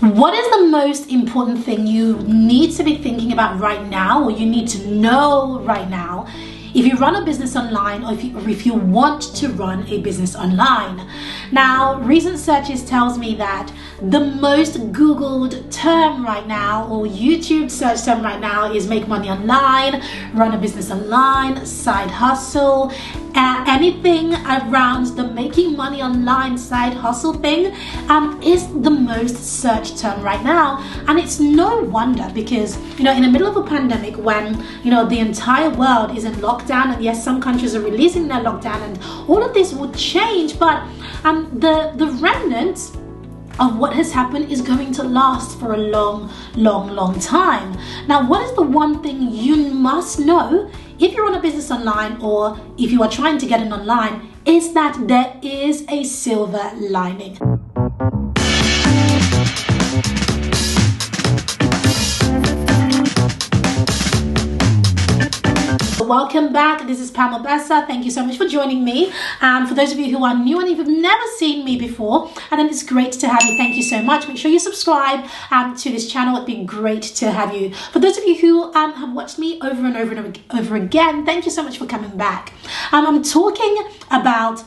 What is the most important thing you need to be thinking about right now, or you need to know right now if you run a business online, or if you want to run a business online? Now, recent searches tells me that the most Googled term right now, or YouTube search term right now, is make money online, run a business online, side hustle. Anything around the making money online side hustle thing is the most searched term right now. And it's no wonder, because in the middle of a pandemic, when the entire world is in lockdown, and yes, some countries are releasing their lockdown, and all of this will change, but the remnants of what has happened is going to last for a long time. Now, what is the one thing you must know if you're on a business online, or if you are trying to get in online, is that there is a silver lining. Welcome back. This is Pam Obesa. Thank you so much for joining me. For those of you who are new and you've never seen me before, and then it's great to have you. Thank you so much. Make sure you subscribe to this channel. It'd be great to have you. For those of you who have watched me over and over again, thank you so much for coming back. I'm talking about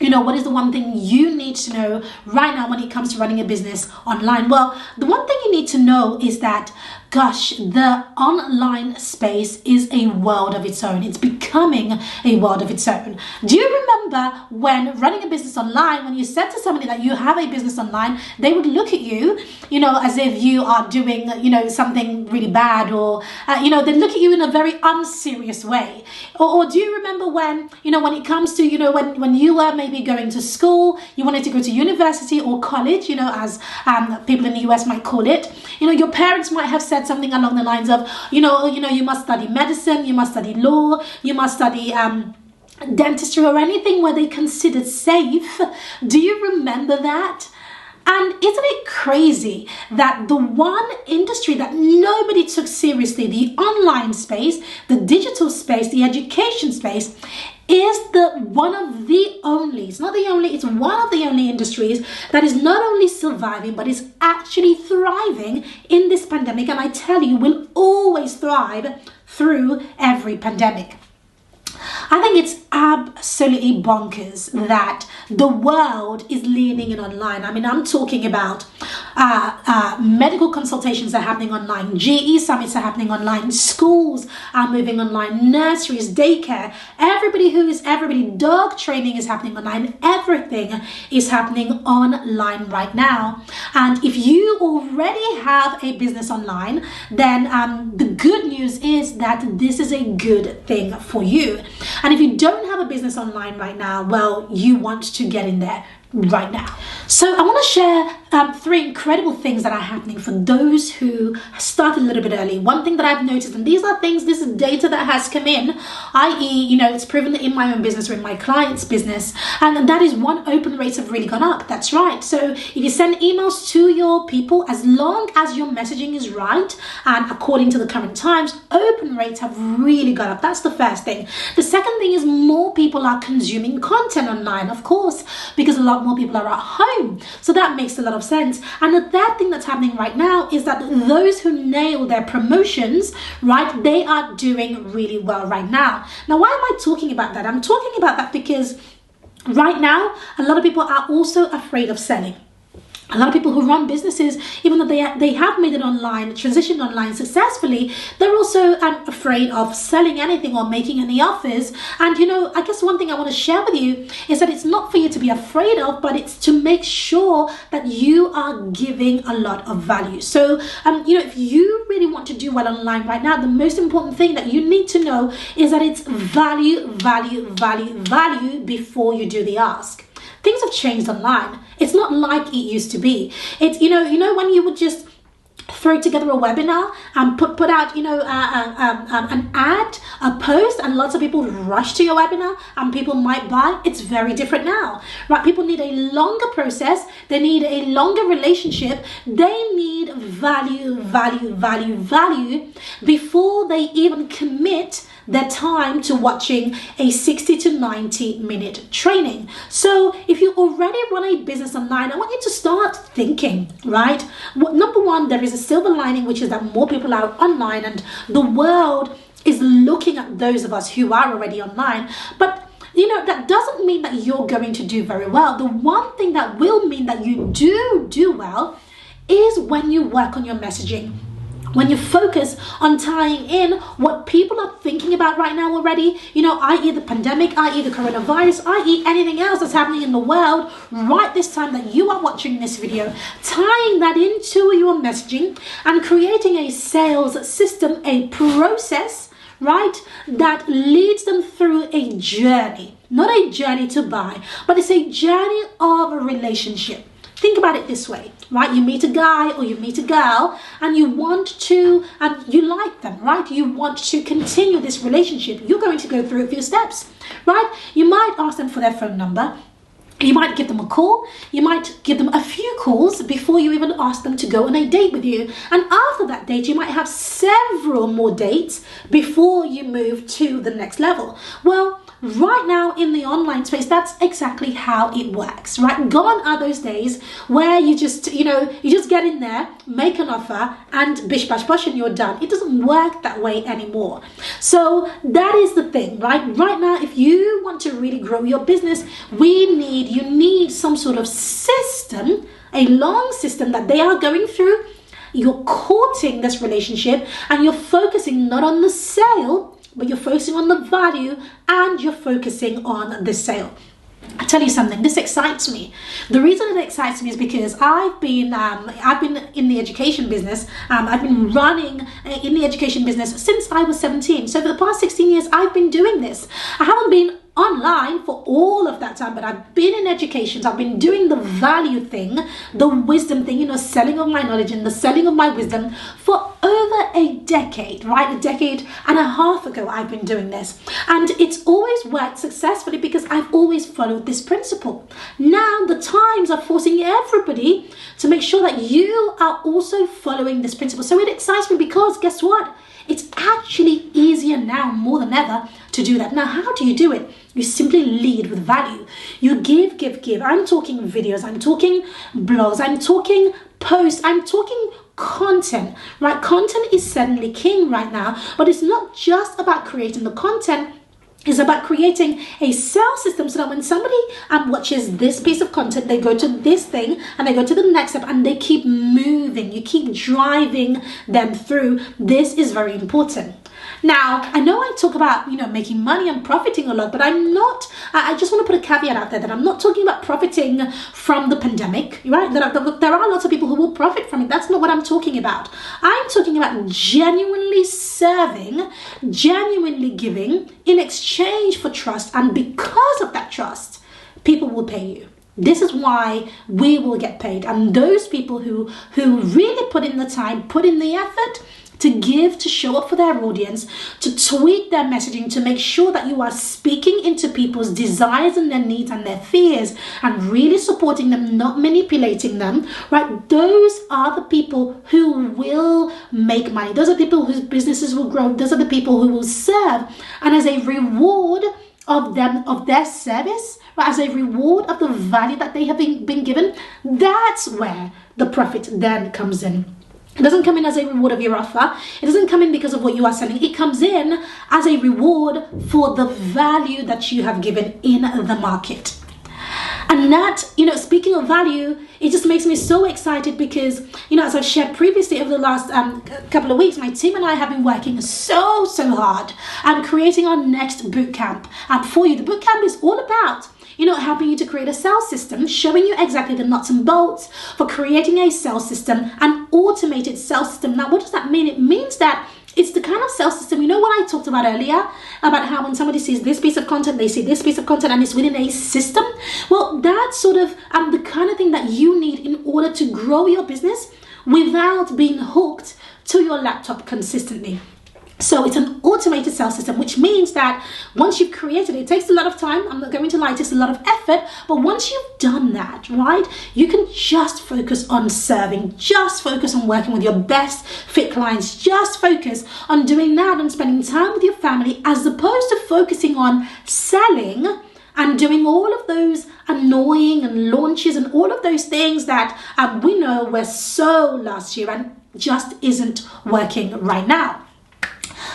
what is the one thing you need to know right now when it comes to running a business online? Well, the one thing you need to know is that, gosh, the online space is a world of its own. It's becoming a world of its own. Do you remember when running a business online, when you said to somebody that you have a business online, they would look at you, as if you are doing, something really bad, or, they look at you in a very unserious way? Or do you remember when, when it comes to, when you were maybe going to school, you wanted to go to university or college, as people in the US might call it, your parents might have said something along the lines of, you must study medicine, you must study law, you must study dentistry, or anything where they considered safe. Do you remember that? And isn't it crazy that the one industry that nobody took seriously, the online space, the digital space, the education space, is one of the only, it's not the only, it's one of the only industries that is not only surviving, but is actually thriving in this pandemic. And I tell you, will always thrive through every pandemic. I think it's absolutely bonkers that the world is leaning in online. I mean, I'm talking about medical consultations are happening online, GE summits are happening online, schools are moving online, nurseries, daycare, everybody, dog training is happening online, everything is happening online right now. And if you already have a business online, then the good news is that this is a good thing for you. And if you don't have a business online right now, well, you want to get in there right now. So I want to share 3 incredible things that are happening for those who started a little bit early. One thing that I've noticed, and these are things, this is data that has come in, i.e., it's proven in my own business or in my client's business, and that is open rates have really gone up. That's right. So if you send emails to your people, as long as your messaging is right and according to the current times, open rates have really gone up. That's the first thing. The second thing is more people are consuming content online, of course, because a lot more people are at home. So that makes a lot of sense. And the third thing that's happening right now is that those who nail their promotions, right, they are doing really well right now. Now, why am I talking about that? I'm talking about that because right now, a lot of people are also afraid of selling. A lot of people who run businesses, even though they have made it online, transitioned online successfully, they're also afraid of selling anything or making any offers. And, I guess one thing I want to share with you is that it's not for you to be afraid of, but it's to make sure that you are giving a lot of value. So, if you really want to do well online right now, the most important thing that you need to know is that it's value before you do the ask. Things have changed online. It's not like it used to be. It's, when you would just throw together a webinar and put out, an ad, a post, and lots of people rush to your webinar and people might buy. It's very different now, right? People need a longer process. They need a longer relationship. They need value before they even commit their time to watching a 60 to 90 minute training. So if you already run a business online, I want you to start thinking, right? Number one, there is a silver lining, which is that more people are online and the world is looking at those of us who are already online. But that doesn't mean that you're going to do very well. The one thing that will mean that you do well is when you work on your messaging. When you focus on tying in what people are thinking about right now already, i.e. the pandemic, i.e. the coronavirus, i.e. anything else that's happening in the world right this time that you are watching this video, tying that into your messaging and creating a sales system, a process, right, that leads them through a journey. Not a journey to buy, but it's a journey of a relationship. Think about it this way, right? You meet a guy or you meet a girl and you like them, right? You want to continue this relationship. You're going to go through a few steps, right? You might ask them for their phone number. You might give them a call. You might give them a few calls before you even ask them to go on a date with you. And after that date, you might have several more dates before you move to the next level. Well, right now in the online space, that's exactly how it works, right? Gone are those days where you just get in there, make an offer, and bish bash bosh, and you're done. It doesn't work that way anymore. So that is the thing, right? Right now, if you want to really grow your business, you need some sort of system, a long system that they are going through. You're courting this relationship and you're focusing not on the sale, but you're focusing on the value and you're focusing on the sale. I tell you something, this excites me. The reason it excites me is because I've been in the education business. I've been running in the education business since I was 17. So for the past 16 years, I've been doing this. I haven't been online for all of that time, but I've been in education. So I've been doing the value thing, the wisdom thing, selling of my knowledge and the selling of my wisdom for over a decade, right? A decade and a half ago, I've been doing this. And it's always worked successfully because I've always followed this principle. Now the times are forcing everybody to make sure that you are also following this principle. So it excites me because guess what? It's actually easier now more than ever to do that. Now, how do you do it? You simply lead with value. You give. I'm talking videos, I'm talking blogs, I'm talking posts, I'm talking content, right? Content is certainly king right now, but it's not just about creating the content. It's about creating a sales system so that when somebody watches this piece of content, they go to this thing and they go to the next step and they keep moving. You keep driving them through. This is very important. Now, I know I talk about, making money and profiting a lot, but I just want to put a caveat out there that I'm not talking about profiting from the pandemic, right? There are lots of people who will profit from it. That's not what I'm talking about. I'm talking about genuinely serving, genuinely giving in exchange for trust. And because of that trust, people will pay you. This is why we will get paid. And those people who really put in the time, put in the effort, to give, to show up for their audience, to tweak their messaging, to make sure that you are speaking into people's desires and their needs and their fears and really supporting them, not manipulating them, right? Those are the people who will make money. Those are people whose businesses will grow. Those are the people who will serve. And as a reward of their service, right, as a reward of the value that they have been given, that's where the profit then comes in. It doesn't come in as a reward of your offer. It doesn't come in because of what you are selling. It comes in as a reward for the value that you have given in the market. And that, speaking of value, it just makes me so excited because, as I've shared previously over the last couple of weeks, my team and I have been working so hard creating our next bootcamp for you. The bootcamp is all about helping you to create a sales system, showing you exactly the nuts and bolts for creating a sales system, an automated sales system. Now, what does that mean? It means that it's the kind of sales system, what I talked about earlier, about how when somebody sees this piece of content, they see this piece of content and it's within a system. Well, that's sort of the kind of thing that you need in order to grow your business without being hooked to your laptop consistently. So it's an automated sales system, which means that once you've created it, it takes a lot of time. I'm not going to lie, it takes a lot of effort. But once you've done that, right, you can just focus on serving, just focus on working with your best fit clients, just focus on doing that and spending time with your family, as opposed to focusing on selling and doing all of those annoying and launches and all of those things that we know were so last year and just isn't working right now.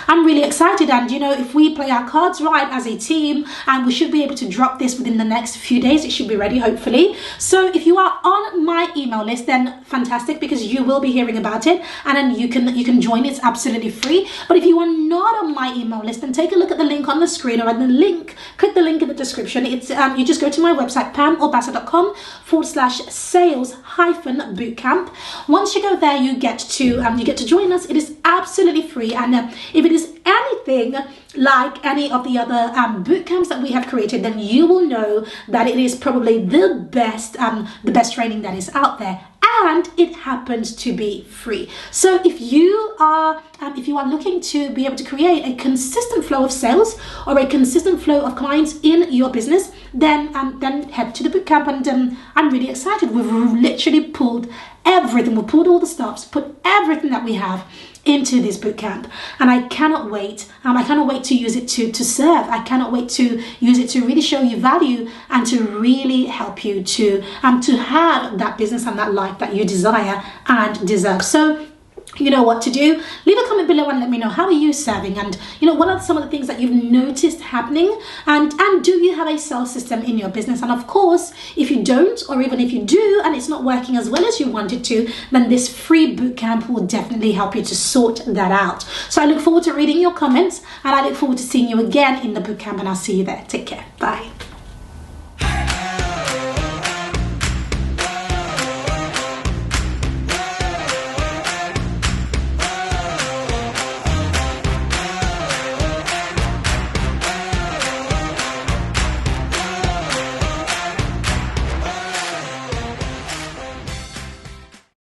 I'm really excited, and if we play our cards right as a team, and we should be able to drop this within the next few days. It should be ready, hopefully. So if you are on my email list, then fantastic, because you will be hearing about it, and then you can join. It's absolutely free. But if you are not on my email list, then take a look at the link on the screen, or at the link, click the link in the description. It's you just go to my website, pamorbassa.com/sales-bootcamp. Once you go there, you get to join us. It is absolutely free, and if it is anything like any of the other boot camps that we have created, then you will know that it is probably the best training that is out there, and it happens to be free. So if you are looking to be able to create a consistent flow of sales or a consistent flow of clients in your business, then head to the bootcamp. And I'm really excited. We've literally pulled everything. We've pulled all the stops, put everything that we have into this bootcamp, and I cannot wait. I cannot wait to use it to serve. I cannot wait to use it to really show you value and to really help you to have that business and that life that you desire and deserve. So you know what to do. Leave a comment below and let me know, how are you serving, and what are some of the things that you've noticed happening, and do you have a sales system in your business? And of course, if you don't, or even if you do and it's not working as well as you want it to, then this free bootcamp will definitely help you to sort that out. So I look forward to reading your comments, and I look forward to seeing you again in the bootcamp, and I'll see you there. Take care. Bye.